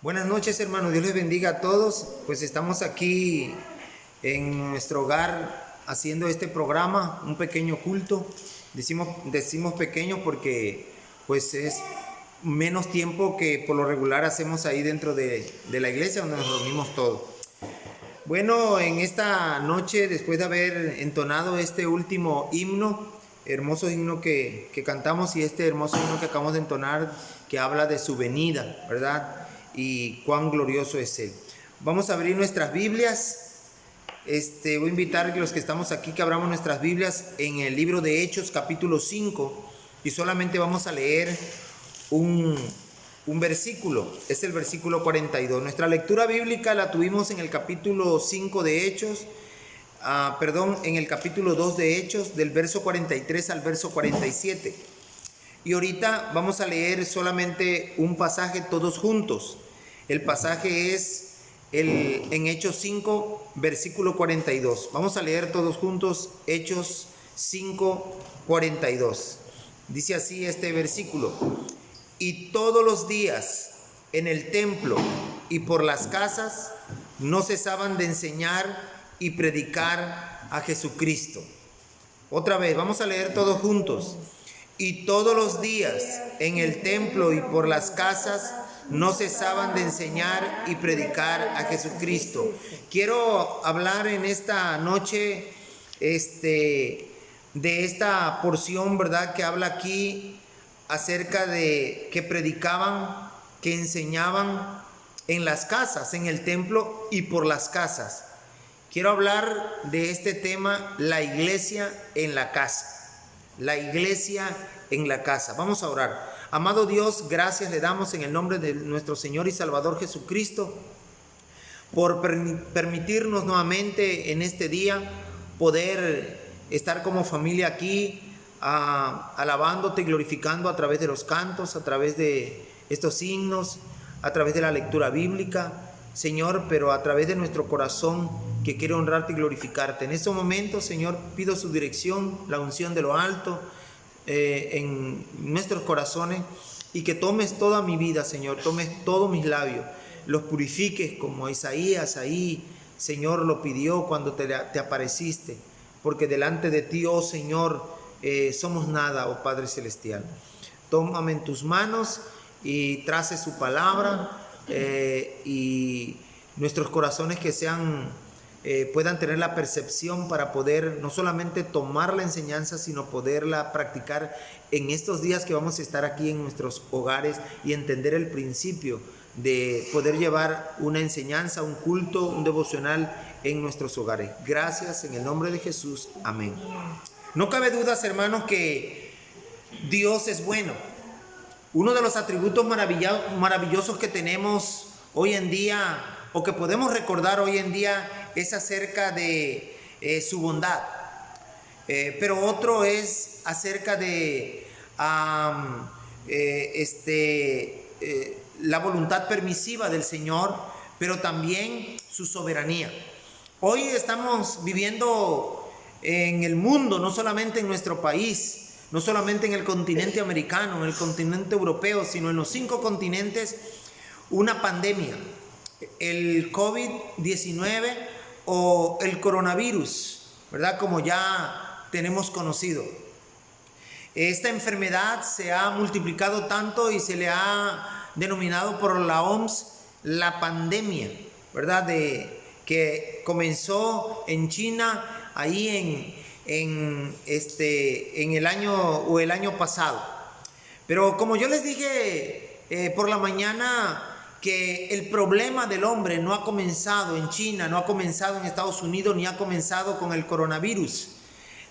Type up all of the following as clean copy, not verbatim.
Buenas noches, hermanos. Dios les bendiga a todos. Pues estamos aquí en nuestro hogar haciendo este programa, un pequeño culto. Decimos pequeño porque pues es menos tiempo que por lo regular hacemos ahí dentro de la iglesia donde nos reunimos todos. Bueno, en esta noche, después de haber entonado este último himno, hermoso himno que cantamos, y este hermoso himno que acabamos de entonar, que habla de su venida, ¿verdad? Y cuán glorioso es Él. Vamos a abrir nuestras Biblias. Voy a invitar a los que estamos aquí que abramos nuestras Biblias en el libro de Hechos, capítulo 5, y solamente vamos a leer un versículo. Es el versículo 42. Nuestra lectura bíblica la tuvimos en el capítulo 5 de Hechos, en el capítulo 2 de Hechos, del verso 43 al verso 47. Y ahorita vamos a leer solamente un pasaje todos juntos. El pasaje es en Hechos 5, versículo 42. Vamos a leer todos juntos Hechos 5, 42. Dice así este versículo: y todos los días en el templo y por las casas no cesaban de enseñar y predicar a Jesucristo. Otra vez, vamos a leer todos juntos. Y todos los días en el templo y por las casas no cesaban de enseñar y predicar a Jesucristo. Quiero hablar en esta noche de esta porción, ¿verdad?, que habla aquí acerca de que predicaban, que enseñaban en las casas, en el templo y por las casas. Quiero hablar de este tema, la iglesia en la casa. La iglesia en la casa. Vamos a orar. Amado Dios, gracias le damos en el nombre de nuestro Señor y Salvador Jesucristo por permitirnos nuevamente en este día poder estar como familia aquí, alabándote y glorificando a través de los cantos, a través de estos himnos, a través de la lectura bíblica, Señor, pero a través de nuestro corazón que quiere honrarte y glorificarte. En estos momentos, Señor, pido su dirección, la unción de lo alto en nuestros corazones, y que tomes toda mi vida, Señor, tomes todos mis labios, los purifiques como Isaías ahí, Señor, lo pidió cuando te apareciste, porque delante de ti, oh Señor, somos nada, oh Padre Celestial. Tómame en tus manos y trace su palabra, y nuestros corazones que puedan tener la percepción para poder no solamente tomar la enseñanza, sino poderla practicar en estos días que vamos a estar aquí en nuestros hogares, y entender el principio de poder llevar una enseñanza, un culto, un devocional en nuestros hogares. Gracias en el nombre de Jesús. Amén. No cabe dudas, hermanos, que Dios es bueno. Uno de los atributos maravillosos que tenemos hoy en día, o que podemos recordar hoy en día, es acerca de su bondad. Pero otro es acerca de la voluntad permisiva del Señor, pero también su soberanía. Hoy estamos viviendo en el mundo, no solamente en nuestro país, no solamente en el continente americano, en el continente europeo, sino en los 5 continentes, una pandemia, el COVID-19 o el coronavirus, ¿verdad?, como ya tenemos conocido. Esta enfermedad se ha multiplicado tanto y se le ha denominado por la OMS la pandemia, ¿verdad?, que comenzó en China ahí en el año pasado. Pero como yo les dije por la mañana, que el problema del hombre no ha comenzado en China, no ha comenzado en Estados Unidos, ni ha comenzado con el coronavirus,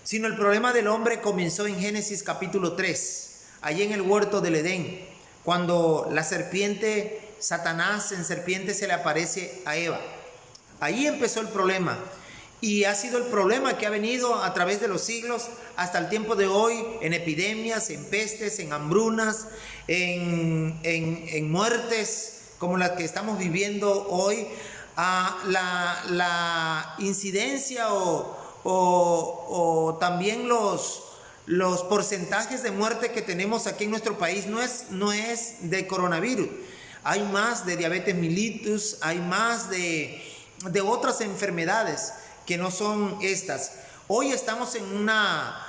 sino el problema del hombre comenzó en Génesis capítulo 3, allí en el huerto del Edén, cuando la serpiente, Satanás en serpiente, se le aparece a Eva. Ahí empezó el problema, y ha sido el problema que ha venido a través de los siglos hasta el tiempo de hoy, en epidemias, en pestes, en hambrunas, en muertes como la que estamos viviendo hoy. La incidencia o también los porcentajes de muerte que tenemos aquí en nuestro país no es de coronavirus. hay más de diabetes mellitus, hay más de otras enfermedades que no son estas. Hoy estamos en una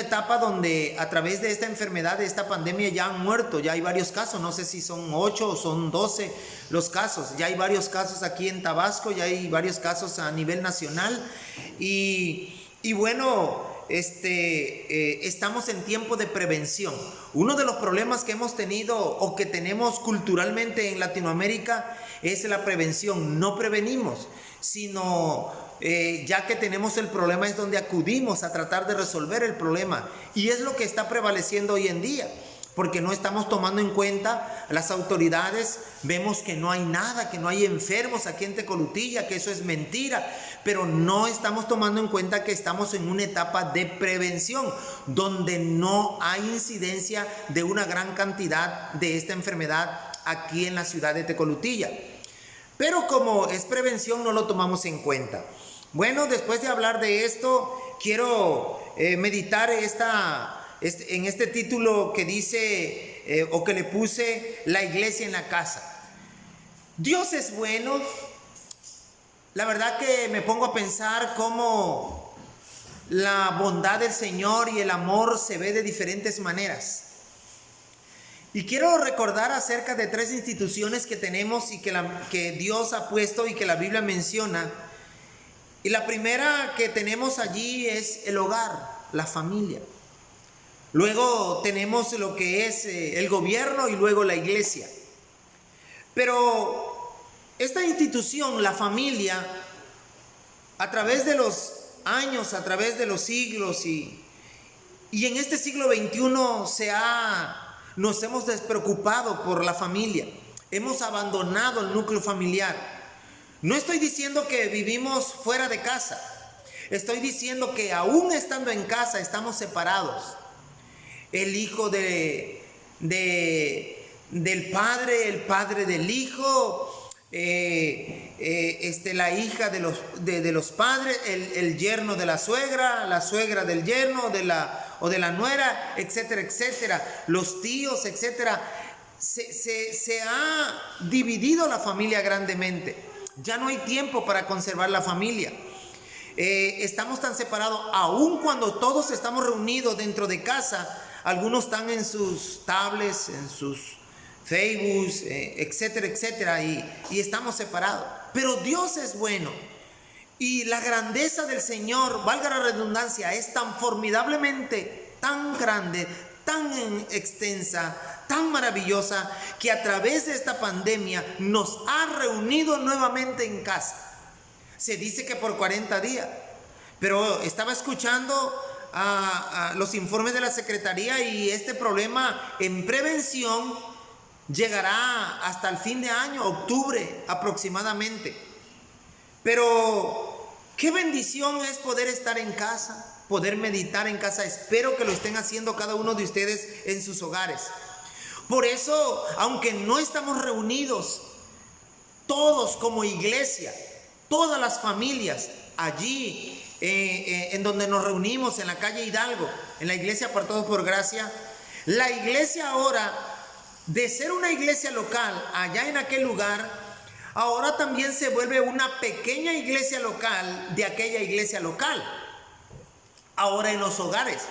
etapa donde a través de esta enfermedad, de esta pandemia, ya han muerto, ya hay varios casos, no sé si son 8 o son 12 los casos, ya hay varios casos aquí en Tabasco, ya hay varios casos a nivel nacional y bueno, estamos en tiempo de prevención. Uno de los problemas que hemos tenido o que tenemos culturalmente en Latinoamérica es la prevención. No prevenimos, sino ya que tenemos el problema es donde acudimos a tratar de resolver el problema. Y es lo que está prevaleciendo hoy en día, porque no estamos tomando en cuenta las autoridades. Vemos que no hay nada, que no hay enfermos aquí en Tecolutilla, que eso es mentira, pero no estamos tomando en cuenta que estamos en una etapa de prevención, donde no hay incidencia de una gran cantidad de esta enfermedad aquí en la ciudad de Tecolutilla. Pero como es prevención, no lo tomamos en cuenta. Bueno, después de hablar de esto, quiero meditar en este título que dice, o que le puse, la iglesia en la casa. Dios es bueno. La verdad que me pongo a pensar cómo la bondad del Señor y el amor se ve de diferentes maneras. Y quiero recordar acerca de 3 instituciones que tenemos y que Dios ha puesto y que la Biblia menciona. Y la primera que tenemos allí es el hogar, la familia. Luego tenemos lo que es el gobierno y luego la iglesia. Pero esta institución, la familia, a través de los años, a través de los siglos y en este siglo XXI nos hemos despreocupado por la familia. Hemos abandonado el núcleo familiar. No estoy diciendo que vivimos fuera de casa. Estoy diciendo que aún estando en casa estamos separados. El hijo del padre, el padre del hijo, la hija de los padres, el yerno de la suegra del yerno o de la nuera, etcétera, etcétera, los tíos, etcétera. Se ha dividido la familia grandemente. Ya no hay tiempo para conservar la familia. Estamos tan separados, aun cuando todos estamos reunidos dentro de casa. Algunos están en sus tablets, en sus Facebook, etcétera, etcétera, y estamos separados. Pero Dios es bueno. Y la grandeza del Señor, valga la redundancia, es tan formidablemente, tan grande, tan extensa, tan maravillosa, que a través de esta pandemia nos ha reunido nuevamente en casa. Se dice que por 40 días, pero estaba escuchando a los informes de la Secretaría y este problema en prevención llegará hasta el fin de año, octubre aproximadamente. Pero qué bendición es poder estar en casa, poder meditar en casa. Espero que lo estén haciendo cada uno de ustedes en sus hogares. Por eso, aunque no estamos reunidos todos como iglesia, todas las familias allí en donde nos reunimos en la calle Hidalgo, en la iglesia Apartados por Gracia, la iglesia ahora, de ser una iglesia local allá en aquel lugar, ahora también se vuelve una pequeña iglesia local de aquella iglesia local, ahora en los hogares.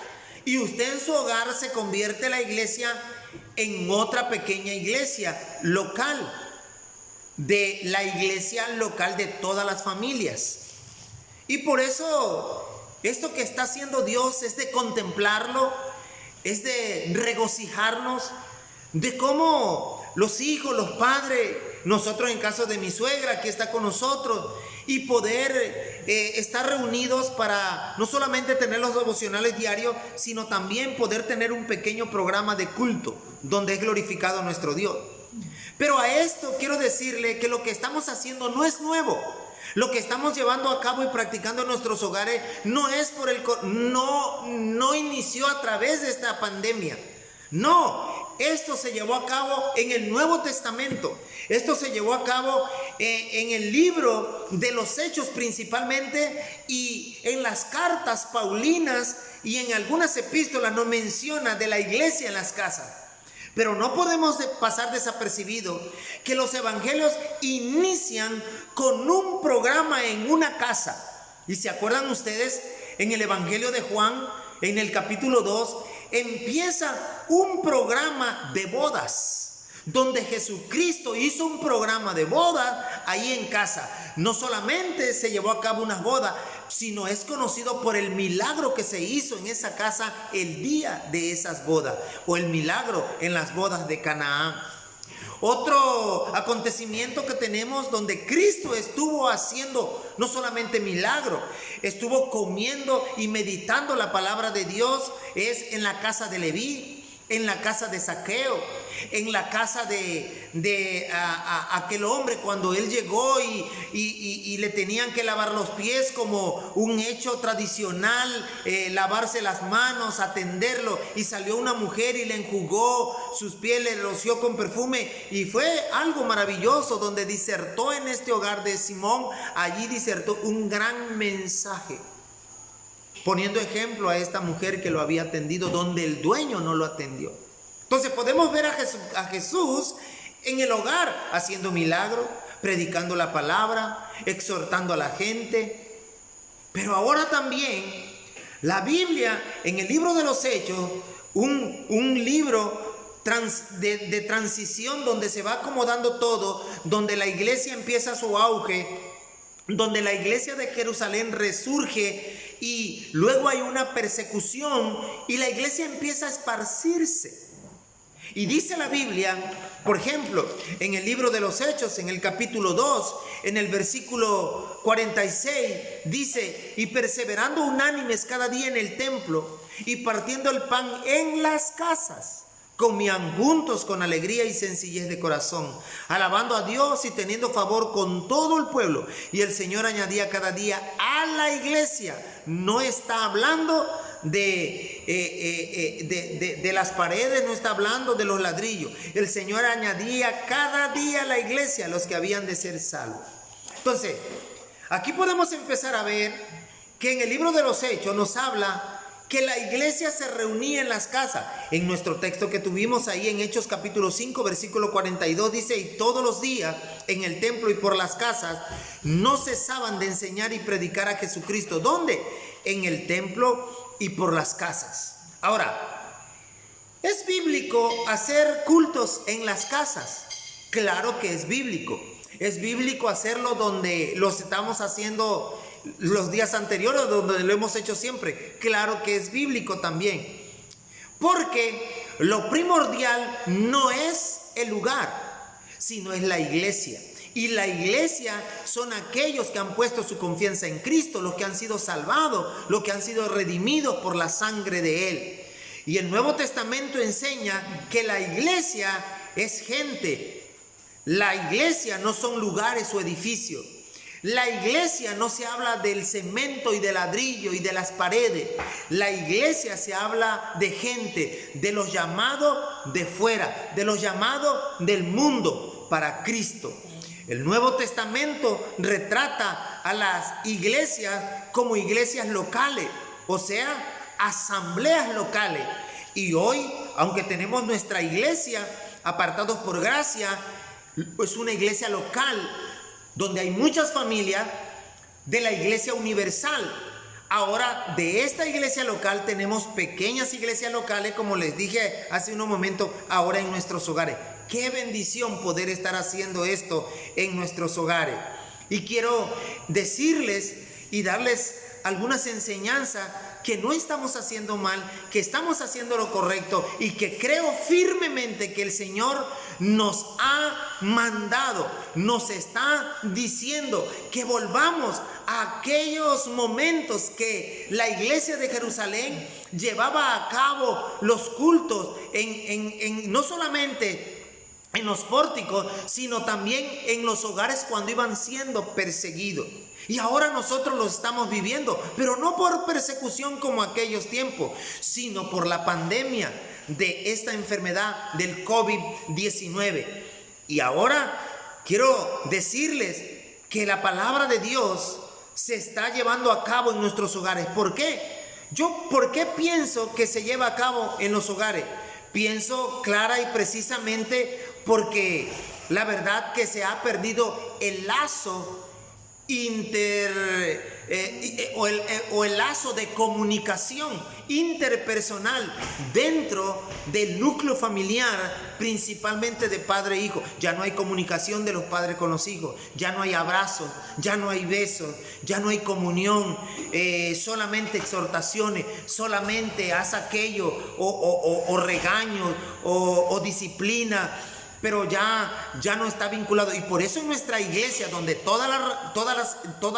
Y usted en su hogar se convierte la iglesia en otra pequeña iglesia local, de la iglesia local de todas las familias. Y por eso esto que está haciendo Dios es de contemplarlo, es de regocijarnos de cómo los hijos, los padres, nosotros en caso de mi suegra que está con nosotros, y poder estar reunidos para no solamente tener los devocionales diarios, sino también poder tener un pequeño programa de culto donde es glorificado nuestro Dios. Pero a esto quiero decirle que lo que estamos haciendo no es nuevo. Lo que estamos llevando a cabo y practicando en nuestros hogares no inició a través de esta pandemia. No, esto se llevó a cabo en el Nuevo Testamento. Esto se llevó a cabo en el libro de los Hechos principalmente, y en las cartas paulinas y en algunas epístolas nos menciona de la iglesia en las casas. Pero no podemos pasar desapercibido que los evangelios inician con un programa en una casa. Y se acuerdan ustedes, en el evangelio de Juan, en el capítulo 2, empieza un programa de bodas, donde Jesucristo hizo un programa de boda ahí en casa. No solamente se llevó a cabo una boda, sino es conocido por el milagro que se hizo en esa casa el día de esas bodas, o el milagro en las bodas de Canaán. Otro acontecimiento que tenemos donde Cristo estuvo haciendo no solamente milagro, estuvo comiendo y meditando la palabra de Dios, es en la casa de Leví, en la casa de Zaqueo, en la casa de aquel hombre cuando él llegó y le tenían que lavar los pies como un hecho tradicional, lavarse las manos, atenderlo, y salió una mujer y le enjugó sus pies, le roció con perfume, y fue algo maravilloso donde disertó en este hogar de Simón. Allí disertó un gran mensaje, poniendo ejemplo a esta mujer que lo había atendido donde el dueño no lo atendió. Entonces podemos ver a Jesús en el hogar haciendo milagros, predicando la palabra, exhortando a la gente. Pero ahora también la Biblia, en el libro de los Hechos, un libro de transición donde se va acomodando todo, donde la iglesia empieza su auge, donde la iglesia de Jerusalén resurge y luego hay una persecución y la iglesia empieza a esparcirse. Y dice la Biblia, por ejemplo, en el libro de los Hechos, en el capítulo 2, en el versículo 46, dice: y perseverando unánimes cada día en el templo y partiendo el pan en las casas, comían juntos con alegría y sencillez de corazón, alabando a Dios y teniendo favor con todo el pueblo. Y el Señor añadía cada día a la iglesia. No está hablando de las paredes, no está hablando de los ladrillos. El Señor añadía cada día a la iglesia a los que habían de ser salvos. Entonces, aquí podemos empezar a ver que en el libro de los Hechos nos habla que la iglesia se reunía en las casas. En nuestro texto que tuvimos ahí en Hechos capítulo 5, versículo 42, dice: y todos los días en el templo y por las casas no cesaban de enseñar y predicar a Jesucristo. ¿Dónde? En el templo y por las casas. Ahora, ¿es bíblico hacer cultos en las casas? Claro que es bíblico. Es bíblico hacerlo donde los estamos haciendo los días anteriores, donde lo hemos hecho siempre. Claro que es bíblico también, porque lo primordial no es el lugar, sino es la iglesia. Y la iglesia son aquellos que han puesto su confianza en Cristo, los que han sido salvados, los que han sido redimidos por la sangre de Él. Y el Nuevo Testamento enseña que la iglesia es gente. La iglesia no son lugares o edificios. La iglesia no se habla del cemento y del ladrillo y de las paredes. La iglesia se habla de gente, de los llamados de fuera, de los llamados del mundo para Cristo. El Nuevo Testamento retrata a las iglesias como iglesias locales, o sea, asambleas locales. Y hoy, aunque tenemos nuestra iglesia, apartados por gracia, es una iglesia local, donde hay muchas familias de la iglesia universal. Ahora, de esta iglesia local tenemos pequeñas iglesias locales, como les dije hace unos momentos, ahora en nuestros hogares. Qué bendición poder estar haciendo esto en nuestros hogares. Y quiero decirles y darles algunas enseñanzas que no estamos haciendo mal, que estamos haciendo lo correcto y que creo firmemente que el Señor nos ha mandado, nos está diciendo que volvamos a aquellos momentos que la iglesia de Jerusalén llevaba a cabo los cultos no solamente en los pórticos, sino también en los hogares cuando iban siendo perseguidos. Y ahora nosotros lo estamos viviendo, pero no por persecución como aquellos tiempos, sino por la pandemia de esta enfermedad del COVID-19. Y ahora quiero decirles que la palabra de Dios se está llevando a cabo en nuestros hogares. ¿Por qué? ¿Por qué pienso que se lleva a cabo en los hogares? Pienso clara y precisamente porque la verdad que se ha perdido el lazo o el lazo de comunicación interpersonal dentro del núcleo familiar, principalmente de padre e hijo. Ya no hay comunicación de los padres con los hijos, ya no hay abrazos, ya no hay besos, ya no hay comunión, solamente exhortaciones, solamente haz aquello o regaños o disciplina. Pero ya no está vinculado. Y por eso en nuestra iglesia, donde todas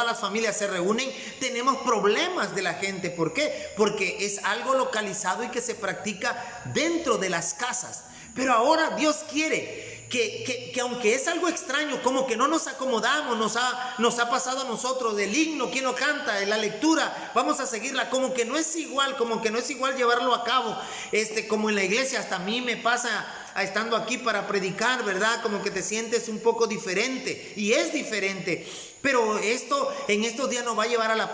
las familias se reúnen, tenemos problemas de la gente. ¿Por qué? Porque es algo localizado y que se practica dentro de las casas. Pero ahora Dios quiere que aunque es algo extraño, como que no nos acomodamos, nos ha pasado a nosotros del himno, quién lo canta, en la lectura, vamos a seguirla, como que no es igual llevarlo a cabo, como en la iglesia. Hasta a mí me pasa estando aquí para predicar, ¿verdad? Como que te sientes un poco diferente, y es diferente. Pero esto en estos días nos va a llevar a la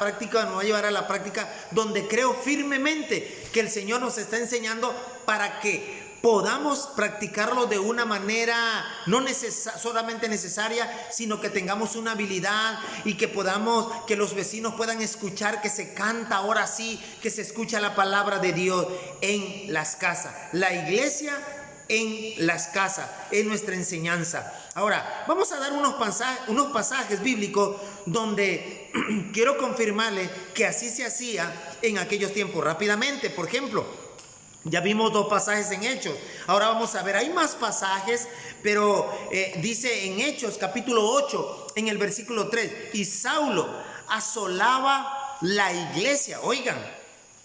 práctica, donde creo firmemente que el Señor nos está enseñando para que podamos practicarlo de una manera no solamente necesaria, sino que tengamos una habilidad y que los vecinos puedan escuchar que se canta ahora sí, que se escucha la palabra de Dios en las casas. La iglesia en las casas, en nuestra enseñanza. Ahora, vamos a dar unos pasajes bíblicos donde quiero confirmarle que así se hacía en aquellos tiempos. Rápidamente, por ejemplo, ya vimos 2 pasajes en Hechos. Ahora vamos a ver, hay más pasajes, pero dice en Hechos capítulo 8, en el versículo 3, y Saulo asolaba la iglesia. Oigan,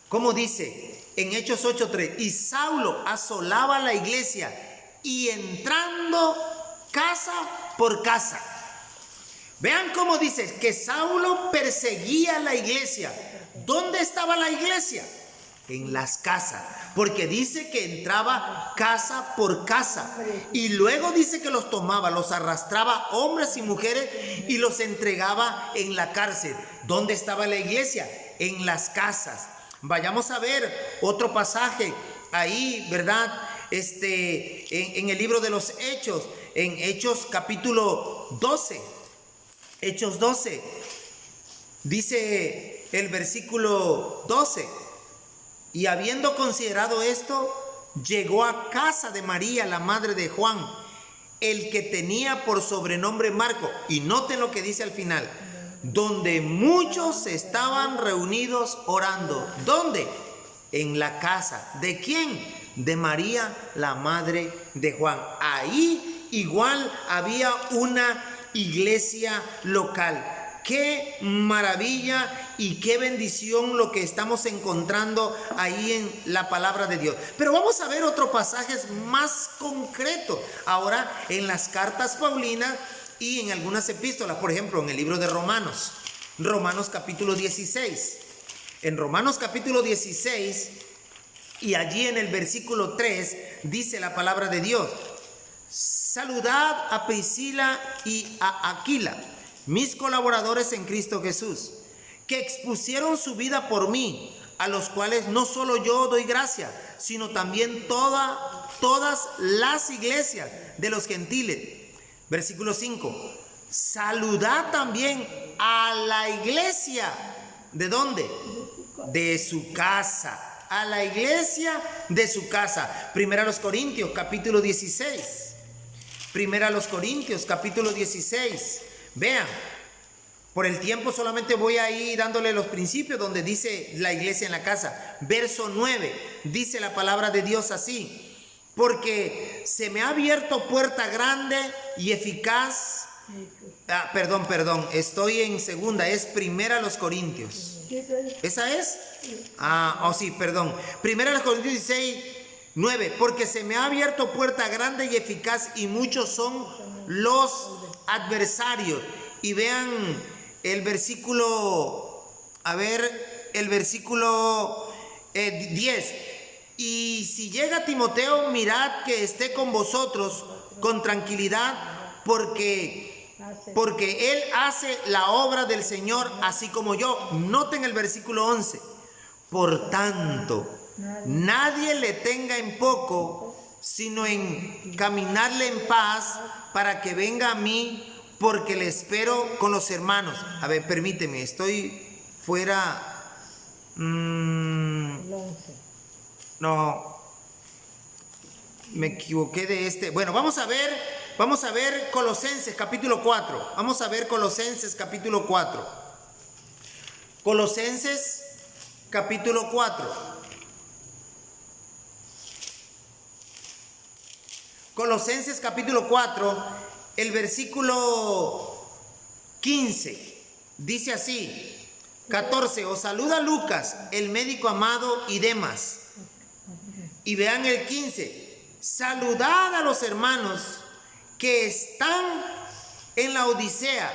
¿cómo dice? En Hechos 8:3, y Saulo asolaba la iglesia y entrando casa por casa. Vean cómo dice que Saulo perseguía la iglesia. ¿Dónde estaba la iglesia? En las casas, porque dice que entraba casa por casa y luego dice que los tomaba, los arrastraba, hombres y mujeres, y los entregaba en la cárcel. ¿Dónde estaba la iglesia? En las casas. Vayamos a ver otro pasaje ahí, ¿verdad? En el libro de los Hechos, en Hechos capítulo 12, Hechos 12, dice el versículo 12, y habiendo considerado esto, llegó a casa de María, la madre de Juan, el que tenía por sobrenombre Marco, y noten lo que dice al final, donde muchos estaban reunidos orando. ¿Dónde? En la casa. ¿De quién? De María, la madre de Juan. Ahí igual había una iglesia local. Qué maravilla y qué bendición lo que estamos encontrando ahí en la palabra de Dios. Pero vamos a ver otros pasajes más concretos ahora en las cartas paulinas y en algunas epístolas. Por ejemplo, en el libro de Romanos, Romanos capítulo 16. En Romanos capítulo 16 y allí en el versículo 3 dice la palabra de Dios: saludad a Priscila y a Aquila, mis colaboradores en Cristo Jesús, que expusieron su vida por mí, a los cuales no solo yo doy gracia, sino también todas las iglesias de los gentiles. Versículo 5, saludad también a la iglesia. ¿De dónde? De su casa. A la iglesia de su casa. Primera a los Corintios capítulo 16. Primera a los Corintios capítulo 16. Vean, por el tiempo solamente voy a ir dándole los principios donde dice la iglesia en la casa. Verso 9, dice la palabra de Dios así: porque se me ha abierto puerta grande y eficaz. Perdón, estoy en segunda, es Primera a los Corintios. ¿Esa es? Sí, perdón. Primera a los Corintios 16, 9, porque se me ha abierto puerta grande y eficaz, y muchos son los adversarios. Y vean el versículo, el versículo 10. Y si llega Timoteo, mirad que esté con vosotros con tranquilidad, porque él hace la obra del Señor así como yo. Noten el versículo 11. Por tanto, nadie le tenga en poco sino en caminarle en paz para que venga a mí, porque le espero con los hermanos. A ver, permíteme, estoy fuera. No, me equivoqué de este. Bueno, vamos a ver Colosenses capítulo 4. Vamos a ver Colosenses capítulo 4. Colosenses capítulo 4. Colosenses capítulo 4, el versículo 15, dice así, 14, os saluda Lucas, el médico amado, y Demas. Y vean el 15, saludad a los hermanos que están en la Odisea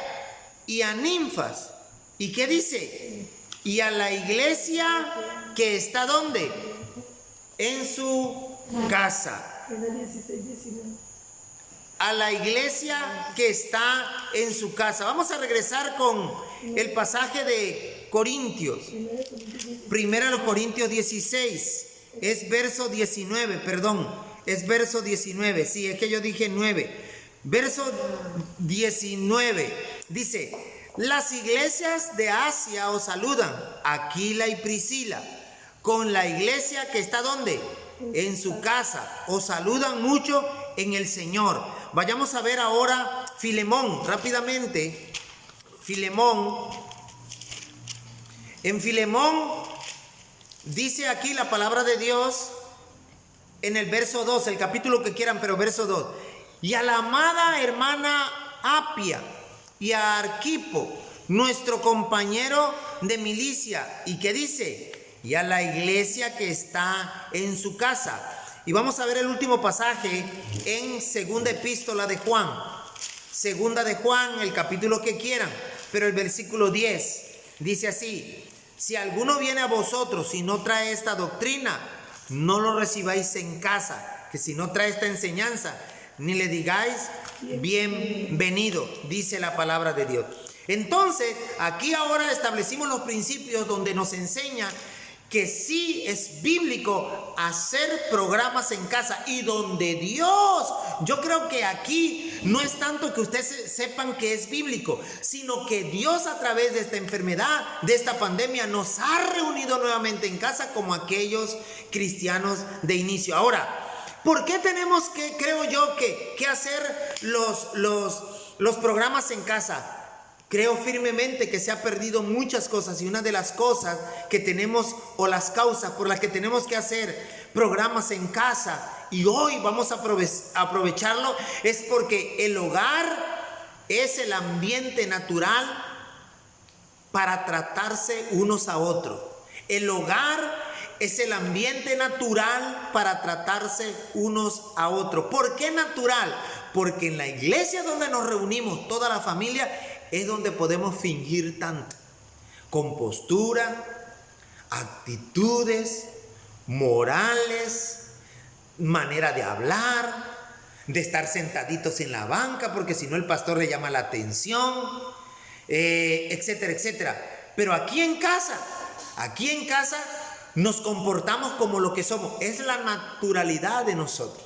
y a Ninfas. ¿Y qué dice? Y a la iglesia que está ¿dónde? En su casa. A la iglesia que está en su casa. Vamos a regresar con el pasaje de Corintios. Primero los Corintios 16. Es verso 19, perdón. Es verso 19. Sí, es que yo dije 9. Verso 19. Dice, las iglesias de Asia os saludan, Aquila y Priscila, con la iglesia que está ¿dónde? En su casa. Os saludan mucho en el Señor. Vayamos a ver ahora Filemón, rápidamente. Filemón. En Filemón dice aquí la palabra de Dios en el verso 2, el capítulo que quieran, pero verso 2. Y a la amada hermana Apia y a Arquipo, nuestro compañero de milicia. ¿Y qué dice? Y a la iglesia que está en su casa. Y vamos a ver el último pasaje en segunda epístola de Juan. Segunda de Juan, el capítulo que quieran, pero el versículo 10 dice así: si alguno viene a vosotros y no trae esta doctrina, no lo recibáis en casa, que si no trae esta enseñanza, ni le digáis bienvenido, dice la palabra de Dios. Entonces, aquí ahora establecimos los principios donde nos enseña que sí es bíblico hacer programas en casa y donde Dios, yo creo que aquí no es tanto que ustedes sepan que es bíblico, sino que Dios a través de esta enfermedad, de esta pandemia, nos ha reunido nuevamente en casa como aquellos cristianos de inicio. Ahora, ¿por qué tenemos que, creo yo, que hacer los programas en casa? Creo firmemente que se ha perdido muchas cosas, y una de las cosas que tenemos, o las causas por las que tenemos que hacer programas en casa, y hoy vamos a aprovecharlo, es porque el hogar es el ambiente natural para tratarse unos a otros. El hogar es el ambiente natural para tratarse unos a otros. ¿Por qué natural? Porque en la iglesia donde nos reunimos toda la familia es donde podemos fingir tanto. Compostura, actitudes, morales, manera de hablar, de estar sentaditos en la banca porque si no el pastor le llama la atención, etcétera, etcétera. Pero aquí en casa nos comportamos como lo que somos. Es la naturalidad de nosotros.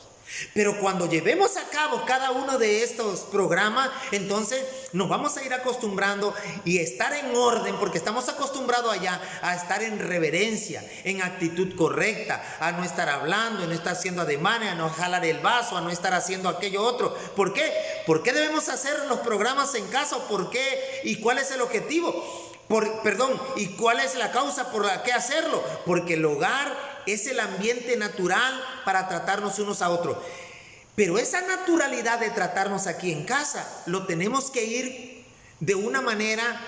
Pero cuando llevemos a cabo cada uno de estos programas, entonces nos vamos a ir acostumbrando y estar en orden, porque estamos acostumbrados allá a estar en reverencia, en actitud correcta, a no estar hablando, a no estar haciendo ademanes, a no jalar el vaso, a no estar haciendo aquello otro. ¿Por qué? ¿Por qué debemos hacer los programas en casa? ¿Por qué? ¿Y cuál es el objetivo? ¿Y cuál es la causa por la que hacerlo? Porque el hogar es el ambiente natural para tratarnos unos a otros. Pero esa naturalidad de tratarnos aquí en casa, lo tenemos que ir de una manera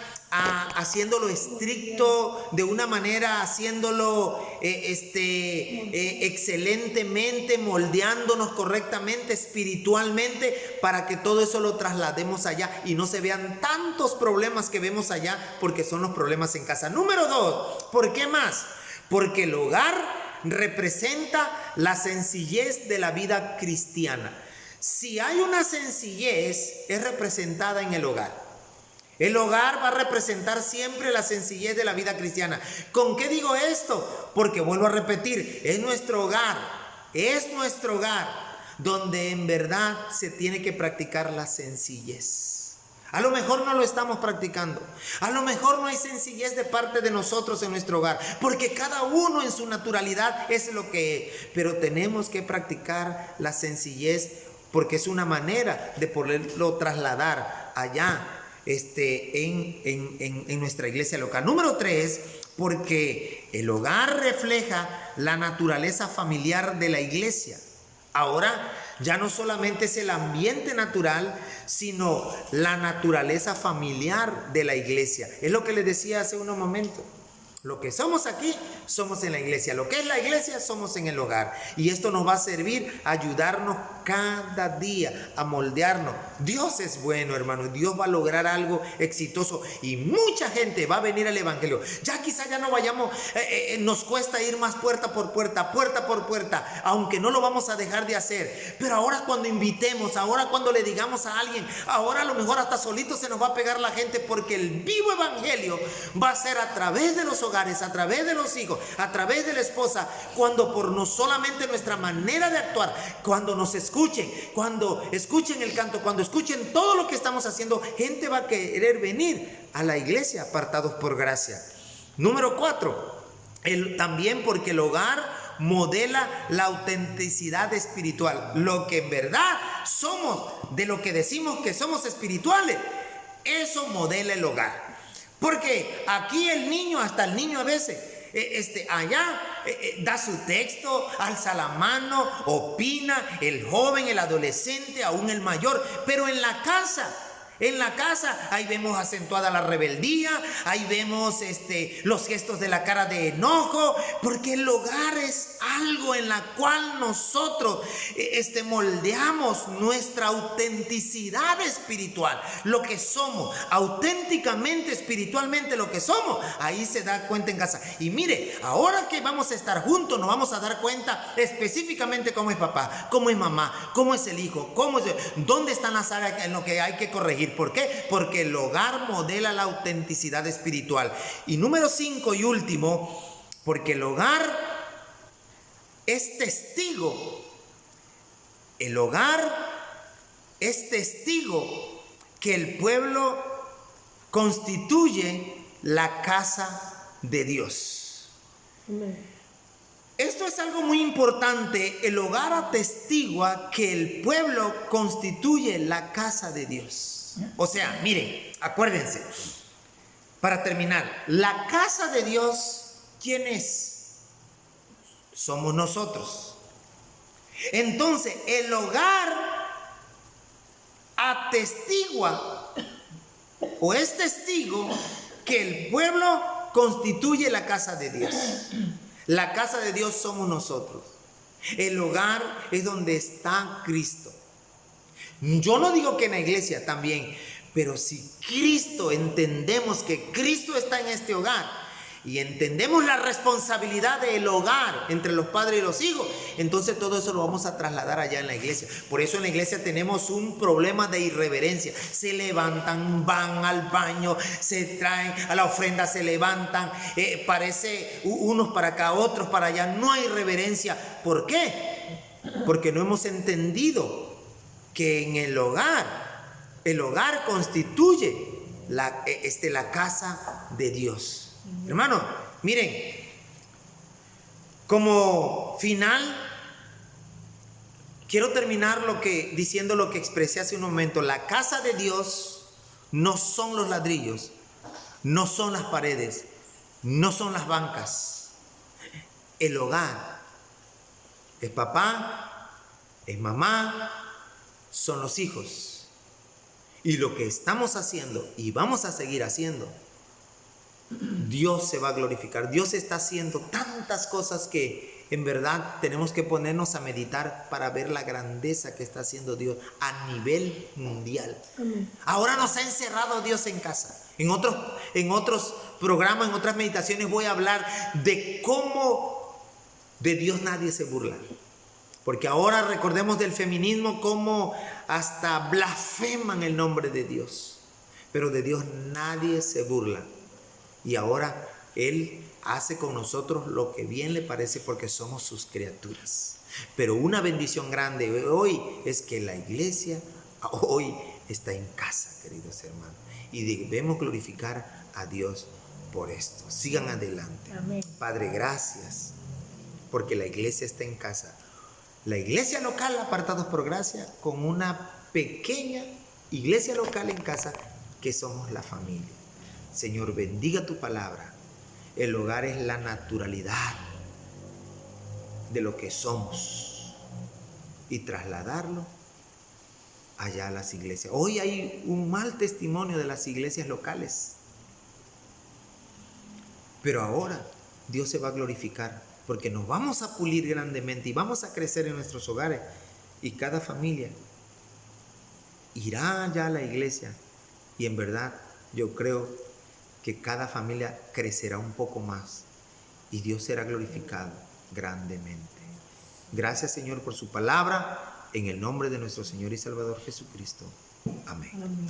haciéndolo estricto, de una manera haciéndolo excelentemente, moldeándonos correctamente, espiritualmente, para que todo eso lo traslademos allá y no se vean tantos problemas que vemos allá, porque son los problemas en casa. Número 2, ¿por qué más? Porque el hogar representa la sencillez de la vida cristiana. Si hay una sencillez, es representada en el hogar. El hogar va a representar siempre la sencillez de la vida cristiana. ¿Con qué digo esto? Porque vuelvo a repetir, es nuestro hogar donde en verdad se tiene que practicar la sencillez. A lo mejor no lo estamos practicando. A lo mejor no hay sencillez de parte de nosotros en nuestro hogar, porque cada uno en su naturalidad es lo que es. Pero tenemos que practicar la sencillez porque es una manera de poderlo trasladar allá en nuestra iglesia local. Número 3, porque el hogar refleja la naturaleza familiar de la iglesia. Ahora ya no solamente es el ambiente natural, sino la naturaleza familiar de la iglesia. Es lo que les decía hace unos momentos. Lo que somos aquí, somos en la iglesia. Lo que es la iglesia, somos en el hogar. Y esto nos va a servir a ayudarnos cada día, a moldearnos. Dios es bueno, hermano. Dios va a lograr algo exitoso. Y mucha gente va a venir al evangelio. Ya quizá ya no vayamos, nos cuesta ir más puerta por puerta, aunque no lo vamos a dejar de hacer. Pero ahora cuando invitemos, ahora cuando le digamos a alguien, ahora a lo mejor hasta solito se nos va a pegar la gente, porque el vivo evangelio va a ser a través de los hogares, a través de los hijos, a través de la esposa, cuando por no solamente nuestra manera de actuar, cuando nos escuchen, cuando escuchen el canto, cuando escuchen todo lo que estamos haciendo, gente va a querer venir a la iglesia apartados por gracia. Número 4, también porque el hogar modela la autenticidad espiritual. Lo que en verdad somos, de lo que decimos que somos espirituales, eso modela el hogar. Porque aquí el niño, hasta el niño a veces, allá da su texto, alza la mano, opina, el joven, el adolescente, aún el mayor. Pero en la casa ahí vemos acentuada la rebeldía, ahí vemos los gestos de la cara de enojo, porque el hogar es algo en la cual nosotros moldeamos nuestra autenticidad espiritual, lo que somos, auténticamente, espiritualmente lo que somos, ahí se da cuenta en casa. Y mire, ahora que vamos a estar juntos, nos vamos a dar cuenta específicamente cómo es papá, cómo es mamá, cómo es el hijo, dónde están las áreas en lo que hay que corregir. ¿Por qué? Porque el hogar modela la autenticidad espiritual. Y número 5 y último, porque el hogar es testigo. El hogar es testigo que el pueblo constituye la casa de Dios. Amén. Esto es algo muy importante. El hogar atestigua que el pueblo constituye la casa de Dios. O sea, miren, acuérdense, para terminar, la casa de Dios, ¿quién es? Somos nosotros. Entonces, el hogar atestigua o es testigo que el pueblo constituye la casa de Dios. La casa de Dios somos nosotros. El hogar es donde está Cristo. Yo no digo que en la iglesia también, pero si Cristo, entendemos que Cristo está en este hogar y entendemos la responsabilidad del hogar entre los padres y los hijos, entonces todo eso lo vamos a trasladar allá en la iglesia. Por eso en la iglesia tenemos un problema de irreverencia. Se levantan, van al baño, se traen a la ofrenda, se levantan, parece unos para acá, otros para allá. No hay reverencia. ¿Por qué? Porque no hemos entendido que en el hogar constituye la casa de Dios. Hermano, miren, como final, quiero terminar diciendo lo que expresé hace un momento. La casa de Dios no son los ladrillos, no son las paredes, no son las bancas. El hogar es papá, es mamá, son los hijos. Y lo que estamos haciendo y vamos a seguir haciendo, Dios se va a glorificar. Dios está haciendo tantas cosas que en verdad tenemos que ponernos a meditar para ver la grandeza que está haciendo Dios a nivel mundial. Amén. Ahora nos ha encerrado Dios en casa. En otros programas, en otras meditaciones voy a hablar de cómo de Dios nadie se burla. Porque ahora recordemos del feminismo cómo hasta blasfeman el nombre de Dios. Pero de Dios nadie se burla. Y ahora Él hace con nosotros lo que bien le parece porque somos sus criaturas. Pero una bendición grande hoy es que la iglesia hoy está en casa, queridos hermanos. Y debemos glorificar a Dios por esto. Sigan adelante. Amén. Padre, gracias, porque la iglesia está en casa. La iglesia local, apartados por gracia, con una pequeña iglesia local en casa, que somos la familia. Señor, bendiga tu palabra. El hogar es la naturalidad de lo que somos y trasladarlo allá a las iglesias. Hoy hay un mal testimonio de las iglesias locales, pero ahora Dios se va a glorificar porque nos vamos a pulir grandemente y vamos a crecer en nuestros hogares, y cada familia irá allá a la iglesia, y en verdad yo creo que cada familia crecerá un poco más y Dios será glorificado grandemente. Gracias, Señor, por su palabra, en el nombre de nuestro Señor y Salvador Jesucristo. Amén. Amén.